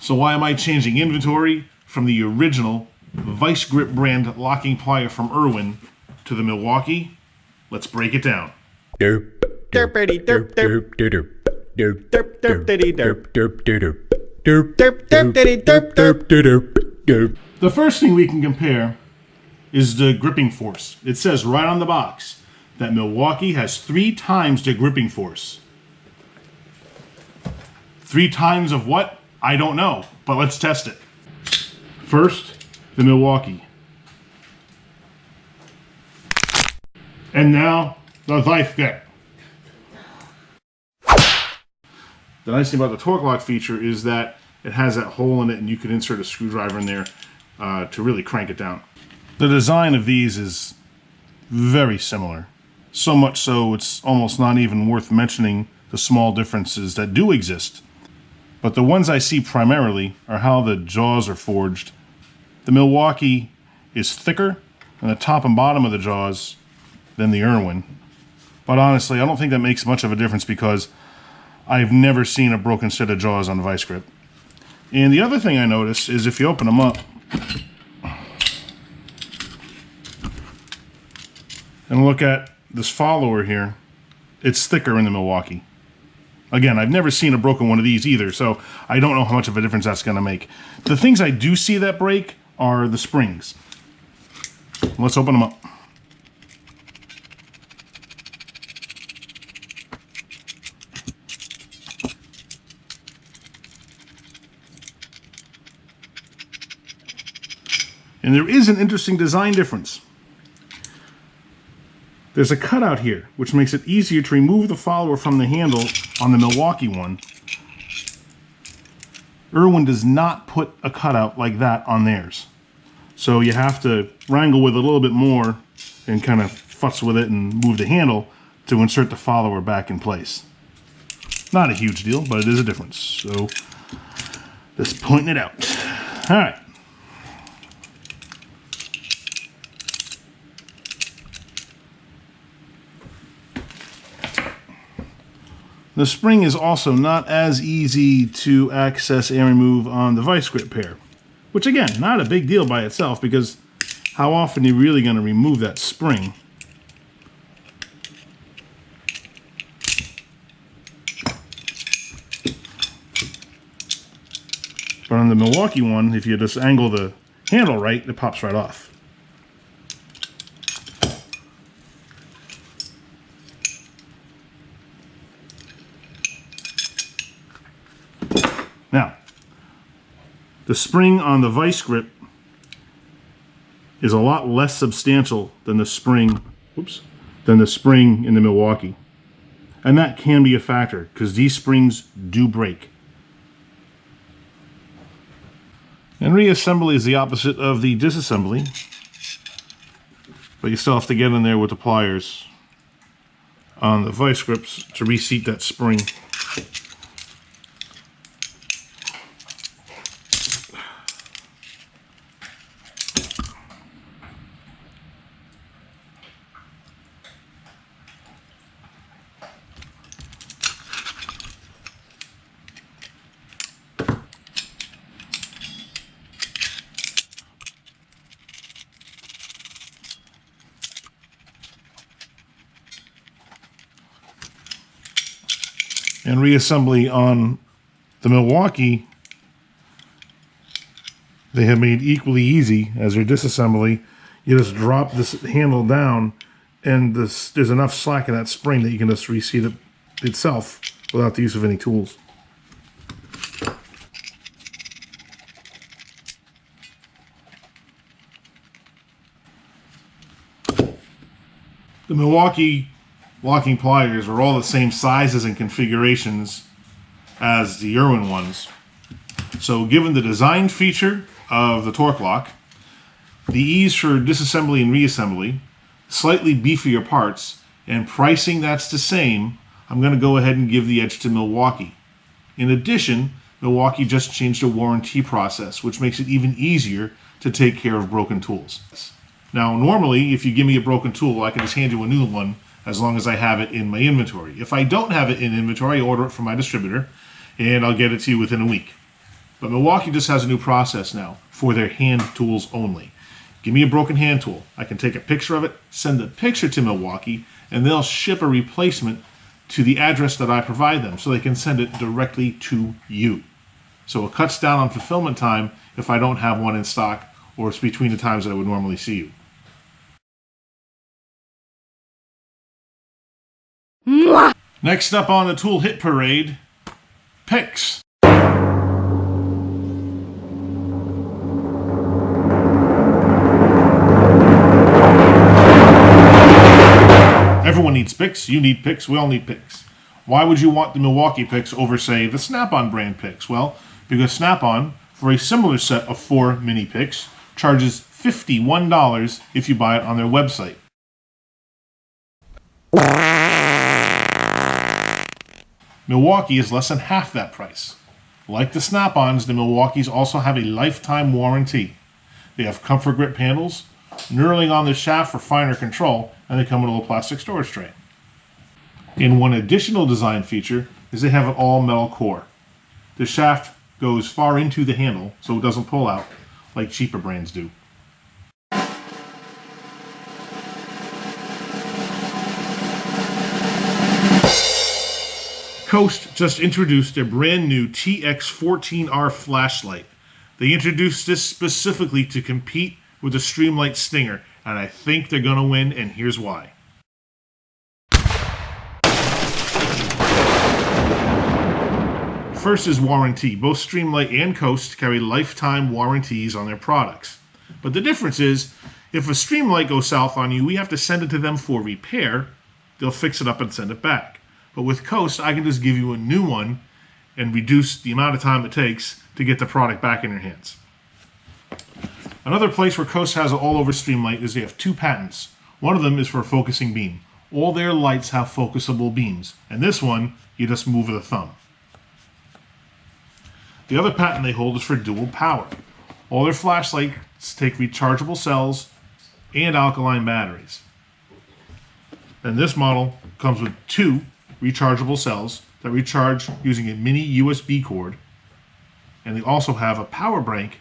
So why am I changing inventory from the original Vise-Grip brand locking plier from Irwin to the Milwaukee? Let's break it down. The first thing we can compare is the gripping force. It says right on the box that Milwaukee has 3 times the gripping force. 3 times of what? I don't know, but let's test it. First, the Milwaukee. And now, the Vise-Grip. The nice thing about the torque lock feature is that it has that hole in it and you can insert a screwdriver in there to really crank it down. The design of these is very similar. So much so it's almost not even worth mentioning the small differences that do exist. But the ones I see primarily are how the jaws are forged. The Milwaukee is thicker on the top and bottom of the jaws than the Irwin. But honestly, I don't think that makes much of a difference because I've never seen a broken set of jaws on the Vise-Grip. And the other thing I noticed is if you open them up and look at this follower here, it's thicker in the Milwaukee. Again, I've never seen a broken one of these either, so I don't know how much of a difference that's going to make. The things I do see that break are the springs. Let's open them up. And there is an interesting design difference. There's a cutout here, which makes it easier to remove the follower from the handle on the Milwaukee one. Irwin does not put a cutout like that on theirs. So you have to wrangle with it a little bit more and kind of futz with it and move the handle to insert the follower back in place. Not a huge deal, but it is a difference. So just pointing it out. All right. The spring is also not as easy to access and remove on the Vise-Grip pair, which again, not a big deal by itself because how often are you really going to remove that spring? But on the Milwaukee one, if you just angle the handle right, it pops right off. Now, the spring on the Vise-Grip is a lot less substantial than the spring, in the Milwaukee. And that can be a factor because these springs do break. And reassembly is the opposite of the disassembly, but you still have to get in there with the pliers on the Vise-Grips to reseat that spring. And reassembly on the Milwaukee, they have made equally easy as your disassembly. You just drop this handle down and there's enough slack in that spring that you can just reseat it itself without the use of any tools. The Milwaukee locking pliers are all the same sizes and configurations as the Irwin ones. So given the design feature of the torque lock, the ease for disassembly and reassembly, slightly beefier parts, and pricing that's the same, I'm going to go ahead and give the edge to Milwaukee. In addition, Milwaukee just changed the warranty process, which makes it even easier to take care of broken tools. Now, normally, if you give me a broken tool, I can just hand you a new one as long as I have it in my inventory. If I don't have it in inventory, I order it from my distributor, and I'll get it to you within a week. But Milwaukee just has a new process now for their hand tools only. Give me a broken hand tool. I can take a picture of it, send the picture to Milwaukee, and they'll ship a replacement to the address that I provide them so they can send it directly to you. So it cuts down on fulfillment time if I don't have one in stock or it's between the times that I would normally see you. Next up on the tool hit parade, picks. Everyone needs picks. You need picks. We all need picks. Why would you want the Milwaukee picks over, say, the Snap-on brand picks? Well, because Snap-on, for a similar set of 4 mini picks, charges $51 if you buy it on their website. Milwaukee is less than half that price. Like the Snap-ons, the Milwaukees also have a lifetime warranty. They have comfort grip handles, knurling on the shaft for finer control, and they come with a little plastic storage tray. And one additional design feature is they have an all-metal core. The shaft goes far into the handle so it doesn't pull out like cheaper brands do. Coast just introduced their brand new TX14R flashlight. They introduced this specifically to compete with the Streamlight Stinger, and I think they're going to win, and here's why. First is warranty. Both Streamlight and Coast carry lifetime warranties on their products. But the difference is, if a Streamlight goes south on you, we have to send it to them for repair. They'll fix it up and send it back. But with Coast, I can just give you a new one and reduce the amount of time it takes to get the product back in your hands. Another place where Coast has it all over Streamlight is they have 2 patents. One of them is for a focusing beam. All their lights have focusable beams, and this one, you just move with a thumb. The other patent they hold is for dual power. All their flashlights take rechargeable cells and alkaline batteries. And this model comes with 2 rechargeable cells that recharge using a mini USB cord, and they also have a power bank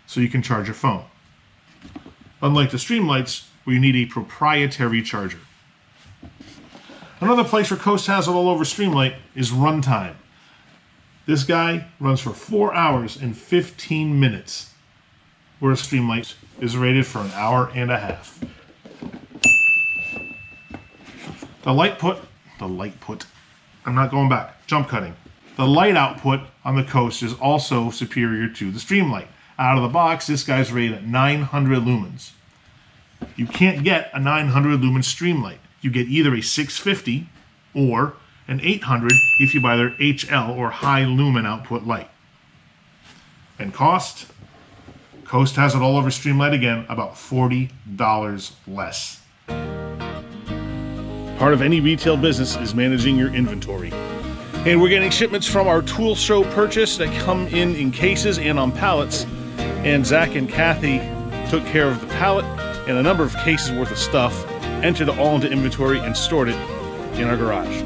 so you can charge your phone. Unlike the Streamlights, where you need a proprietary charger. Another place where Coast has it all over Streamlight is runtime. This guy runs for 4 hours and 15 minutes, whereas Streamlight is rated for an hour and a half. The light output on the Coast is also superior to the Streamlight. Out of the box, this guy's rated at 900 lumens. You can't get a 900 lumen Streamlight. You get either a 650 or an 800 if you buy their HL or high lumen output light. And cost? Coast has it all over Streamlight again, about $40 less. Part of any retail business is managing your inventory. And we're getting shipments from our tool show purchase that come in cases and on pallets. And Zach and Kathy took care of the pallet and a number of cases worth of stuff, entered it all into inventory and stored it in our garage.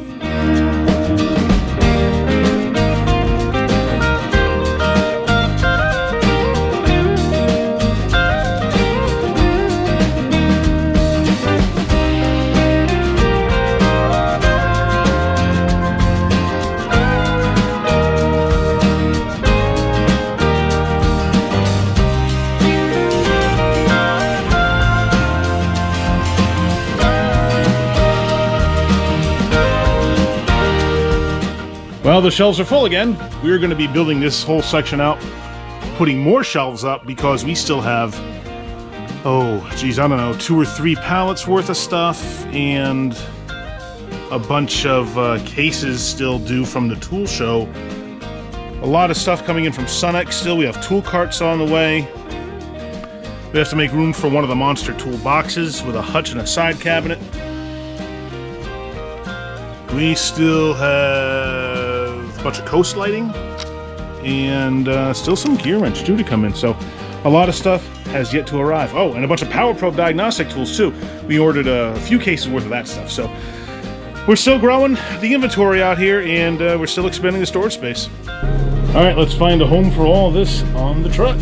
Well, the shelves are full again. We're going to be building this whole section out, putting more shelves up because we still have, I don't know, 2 or 3 pallets worth of stuff and a bunch of cases still due from the tool show. A lot of stuff coming in from Sunex still. We have tool carts on the way. We have to make room for one of the monster tool boxes with a hutch and a side cabinet. We still have a bunch of Coast lighting and still some gear wrench due to come in. So a lot of stuff has yet to arrive. Oh, and a bunch of Power Probe diagnostic tools too. We ordered a few cases worth of that stuff. So we're still growing the inventory out here, and we're still expanding the storage space. All right, let's find a home for all of this on the truck.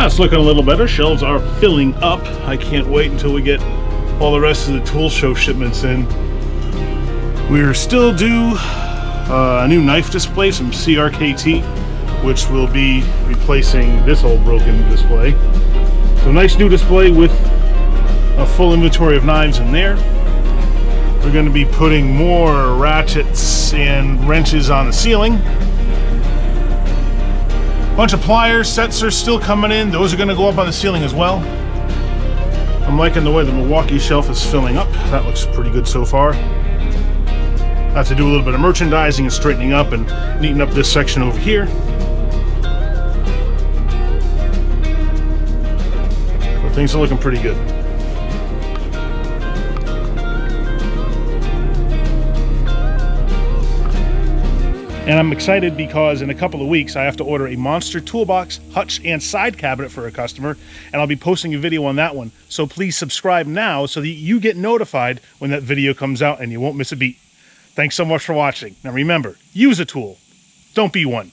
It's looking a little better. Shelves are filling up. I can't wait until we get all the rest of the tool show shipments in. We're still due a new knife display, some CRKT, which will be replacing this old broken display. So nice new display with a full inventory of knives in there. We're going to be putting more ratchets and wrenches on the ceiling. Bunch of pliers sets are still coming in. Those are going to go up on the ceiling as well. I'm liking the way the Milwaukee shelf is filling up. That looks pretty good so far. Have to do a little bit of merchandising and straightening up and neaten up this section over here. But things are looking pretty good. And I'm excited because in a couple of weeks I have to order a monster toolbox, hutch, and side cabinet for a customer, and I'll be posting a video on that one. So please subscribe now so that you get notified when that video comes out and you won't miss a beat. Thanks so much for watching. Now remember, use a tool, don't be one.